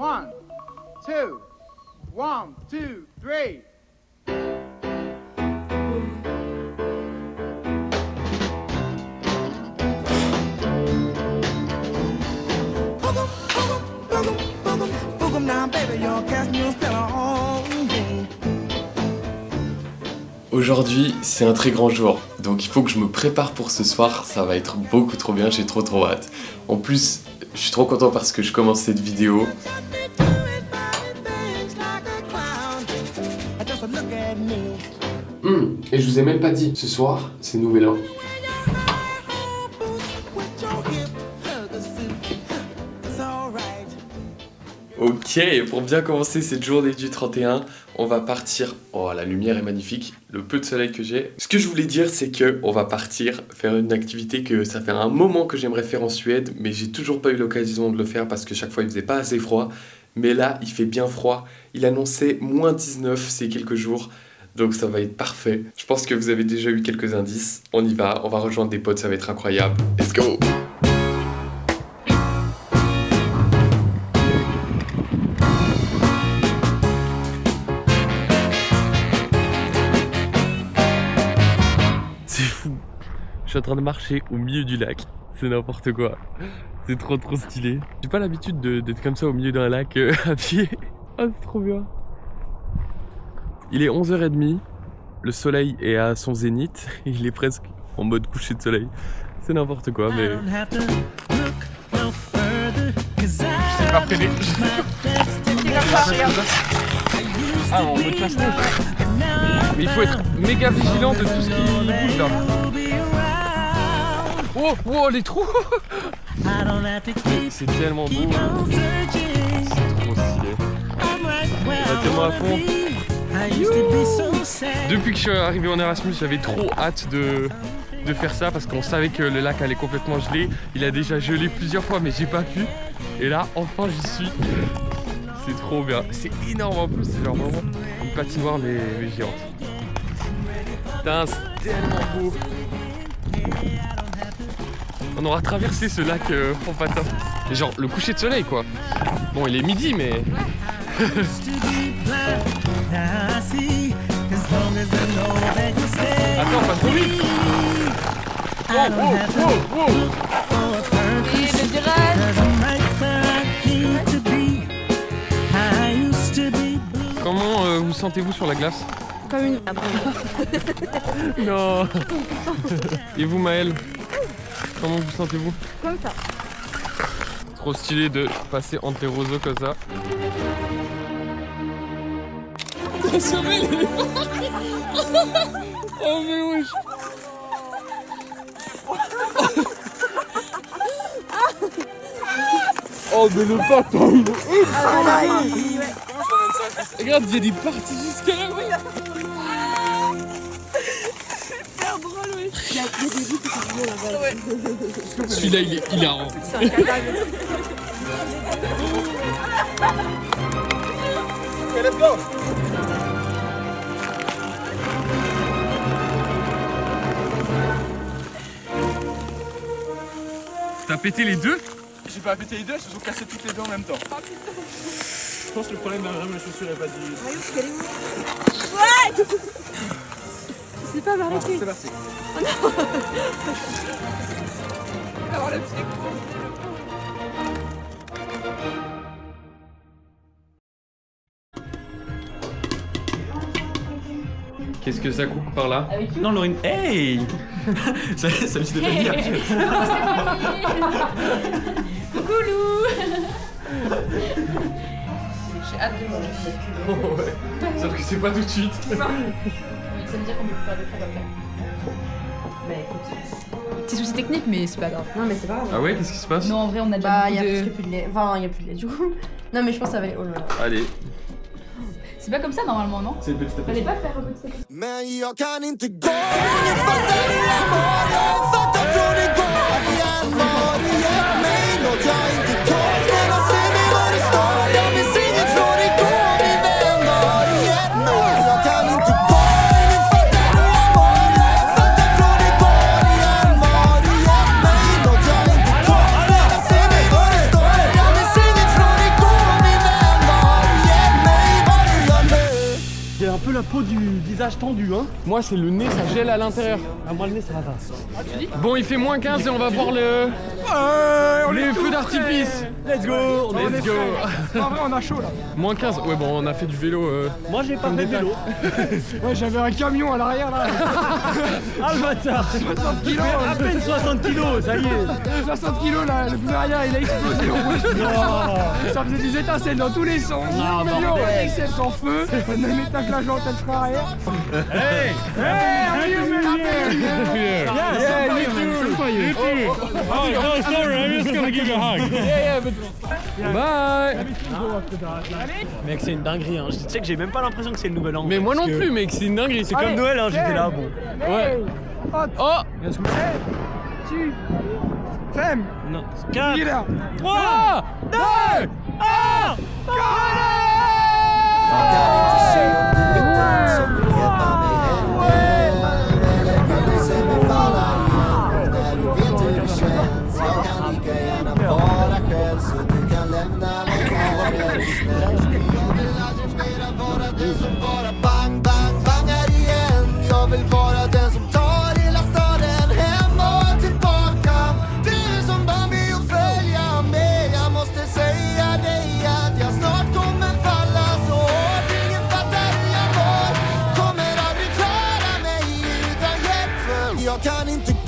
One, two, 1, 2, 3. Aujourd'hui, c'est un très grand jour, donc il faut que je me prépare pour ce soir, ça va être beaucoup trop bien, j'ai trop hâte. En plus, je suis trop content parce que je commence cette vidéo. Et je vous ai même pas dit, ce soir, c'est Nouvel An. Ok, pour bien commencer cette journée du 31, on va partir. Oh, la lumière est magnifique, le peu de soleil que j'ai. Ce que je voulais dire, c'est que on va partir faire une activité que ça fait un moment que j'aimerais faire en Suède, mais j'ai toujours pas eu l'occasion de le faire parce que chaque fois il faisait pas assez froid. Mais là, il fait bien froid. Il annonçait moins 19 ces quelques jours, donc ça va être parfait. Je pense que vous avez déjà eu quelques indices. On y va, on va rejoindre des potes, ça va être incroyable. Let's go! Je suis en train de marcher au milieu du lac, c'est n'importe quoi, c'est trop stylé. J'ai pas l'habitude d'être comme ça au milieu d'un lac à pied, oh c'est trop bien. Il est 11h30, le soleil est à son zénith, il est presque en mode coucher de soleil, c'est n'importe quoi mais... Je t'ai pas freiné. Ah en mode passe-neige. Mais il faut être méga vigilant de tout ce qui bouge là. Oh, les trous. C'est tellement beau. C'est trop stylé. On va tellement à fond. Depuis que je suis arrivé en Erasmus, j'avais trop hâte de faire ça parce qu'on savait que le lac allait complètement geler. Il a déjà gelé plusieurs fois mais j'ai pas pu. Et là, enfin j'y suis. C'est trop bien. C'est énorme en plus. C'est genre vraiment une patinoire mais géante. Putain, c'est tellement beau. On aura traversé ce lac en patin. Et genre le coucher de soleil quoi. Bon il est midi mais... Attends, pas trop vite. Wow. Et le virage. Comment vous sentez-vous sur la glace? Comme une... Non. Et vous Maëlle? Comment vous sentez-vous? Comme ça. Trop stylé de passer entre les roseaux comme ça. T'as sauvé l'éléphant. Oh mais wesh. Oh mais le patin il est énorme. Regarde, il y a des parties jusqu'à là. Il y a des vies qui sont là-bas. Ouais. Celui-là, il est hilarant. C'est un cadavre. Okay, let's go. T'as pété les deux? J'ai pas pété les deux, elles se sont cassées toutes les deux en même temps. Je pense que le problème d'un homme, la chaussure est pas dit. Ouais. C'est pas mal. Bon, c'est parti. Oh non. Avoir le pied. Qu'est-ce que ça coupe par là? Non, Laurine. Hey. Salut Stéphanie. Coucou Lou. J'ai hâte de manger. Oh ouais. Sauf que c'est pas tout de suite. Ça veut dire qu'on peut faire des trucs après. Bah écoute. Petit souci technique, mais c'est pas grave. Non, mais c'est pas grave. Ah ouais, qu'est-ce qui se passe? Non, en vrai, on a déjà Bah, il y a beaucoup presque plus de lait. Enfin, il y a plus de lait du coup. Non, mais je pense que ça va aller. Oh là là. Allez. C'est pas comme ça normalement, non? C'est petit à Fallait petit. pas faire petit à petit. Men jag kan inte gå, jag fattar det amor, jag fattar från igår igen. Har du gett mig något jag inte tål? Snälla säg mig vad det står, jag minns inget från igår min vän. Har du gett mig? Jag kan inte gå, nu fattar du amor, jag fattar från igår igen. Har du gett mig något jag inte tål? Snälla säg mig vad det står, jag minns inget från igår min vän. peau du visage tendue, hein. Moi, c'est le nez, ça gèle à l'intérieur. Ah, moi, le nez, ça va. Bon, il fait moins 15 et on va voir les feux d'artifice. Let's go. Let's go. En vrai, on a chaud là. Moins 15. Ouais, bon, on a fait du vélo. Moi, j'ai pas fait de vélo. Ouais, j'avais un camion à l'arrière là. Ah, le bâtard. 60 kilos. À peine 60 kilos, ça y est. 60 kilos là, le pneu arrière il a explosé. Ça faisait des étincelles dans tous les sens. Ah, Yo, bordel. XL sans feu. Même état que la jante, elle sera arrière. Hey. Hey, you man, Oh, sorry, I'm just gonna give you a hug. Bye. Mec, c'est une dinguerie, hein. Tu sais que j'ai même pas l'impression que c'est le nouvel an. Mais moi non parce que plus, mec, c'est une dinguerie. C'est comme Noël, hein, j'étais là, bon. Ouais. Oh. Tu. Femme. Non. Il est 4, là. 3, 2, 1. Jag kan inte se om du är den som vill hjälpa mig hem. Eller kan du se mig falla igen när du vet hur det känns? Jag kan lika gärna vara själv så du kan lämna mig här. Jag vill aldrig mera vara den som bara bang, bang, bangar igen. Jag vill vara den som tar hela staden hem och tillbaka. Det är som Bambi och följa med. Jag måste säga dig att jag snart kommer falla så hårt. Ingen fattar hur jag mår. Kommer aldrig klara mig utan hjälp för jag kan inte gå.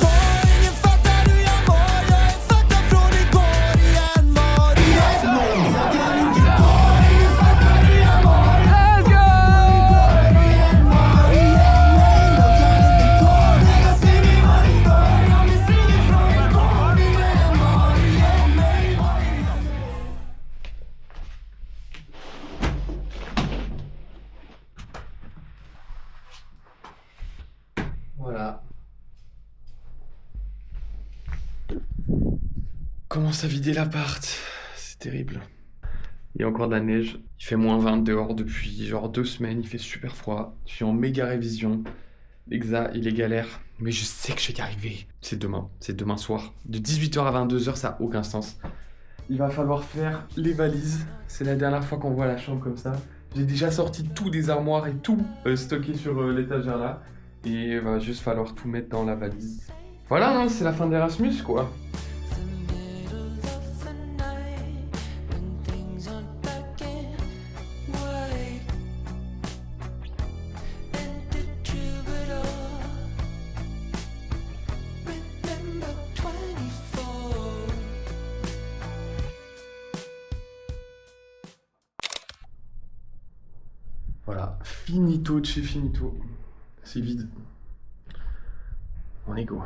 Ingen fattar hur jag mår. Jag är fattar från igår igen. Var igen. Jag kan inte gå. Ingen fattar hur jag mår. Let's go! Var igen. Jag kan inte gå. Jag ser mig var det står. Jag vill se mig från igår igen. Var igen. Voilà. Commence à vider l'appart. C'est terrible. Il y a encore de la neige. Il fait moins 20 dehors depuis genre 2 semaines. Il fait super froid. Je suis en méga révision. L'exa, il est galère. Mais je sais que je vais y arriver. C'est demain. C'est demain soir. De 18h à 22h, ça n'a aucun sens. Il va falloir faire les valises. C'est la dernière fois qu'on voit la chambre comme ça. J'ai déjà sorti tout des armoires et tout stocké sur l'étagère là. Et il va juste falloir tout mettre dans la valise. Voilà, hein, c'est la fin d'Erasmus quoi. Voilà, finito de chez finito. C'est vide. On est go.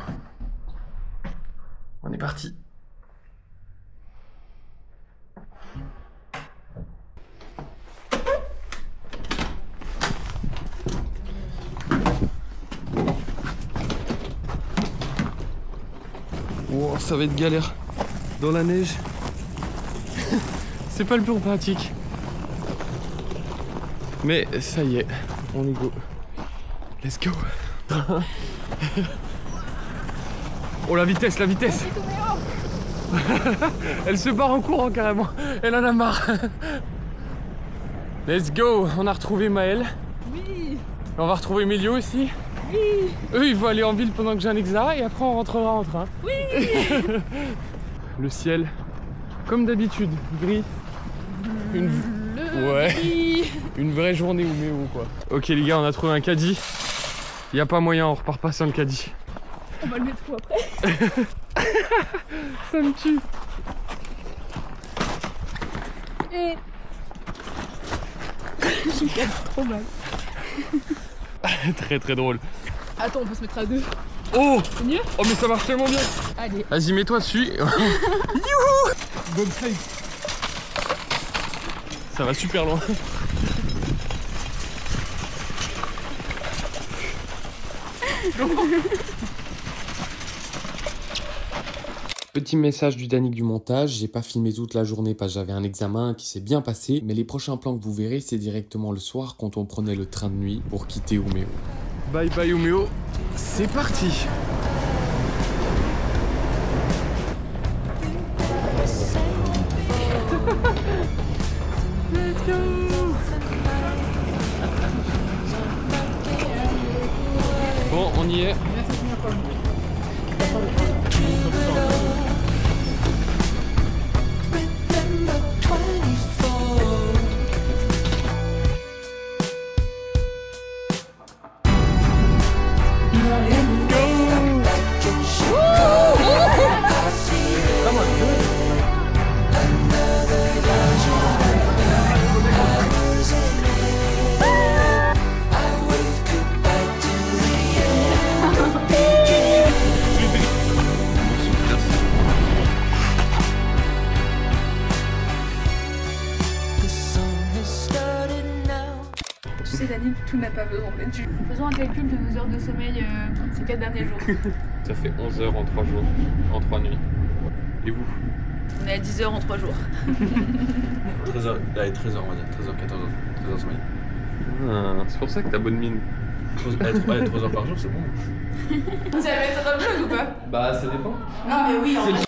On est parti. Wow, ça va être galère. Dans la neige. C'est pas le plus pratique. Mais ça y est, on est go. Let's go. Oh la vitesse, la vitesse. Elle se barre en courant carrément. Elle en a marre. Let's go. On a retrouvé Maëlle. Oui. On va retrouver Mélio aussi. Oui. Eux ils vont aller en ville pendant que j'ai un exa et après on rentrera en train. Oui. Le ciel, comme d'habitude, gris. Une... Ouais. Une vraie journée ou méo quoi. Ok les gars, on a trouvé un caddie. Y a pas moyen, on repart pas sans le caddie. On va le mettre où après? Ça me tue. Et... Je me casse trop mal. Très très drôle. Attends, on peut se mettre à deux. Oh! C'est mieux? Oh mais ça marche tellement bien. Allez. Vas-y, mets-toi dessus. Youhou! Bonne feuille. Ça va super loin. Petit message du Danick du montage, j'ai pas filmé toute la journée parce que j'avais un examen qui s'est bien passé, mais les prochains plans que vous verrez, c'est directement le soir quand on prenait le train de nuit pour quitter Umeå. Bye bye Umeå, c'est parti! Let's go! on y est. Remember 24. The song has started now. Tu sais, Dani, tout n'a pas besoin d'être dû. Faisons un calcul de nos heures de sommeil ces 4 derniers jours. Ça fait 11 heures en 3 jours, en 3 nuits. Et vous? On est à 10 heures en 3 jours. 13h, allez, 13h on va dire, 13h, 14h, 13h sommeil. Ah, c'est pour ça que t'as bonne mine. 3h par jour c'est bon. Vous avez fait votre blog ou pas? Bah ça dépend. Non, mais oui, en vrai.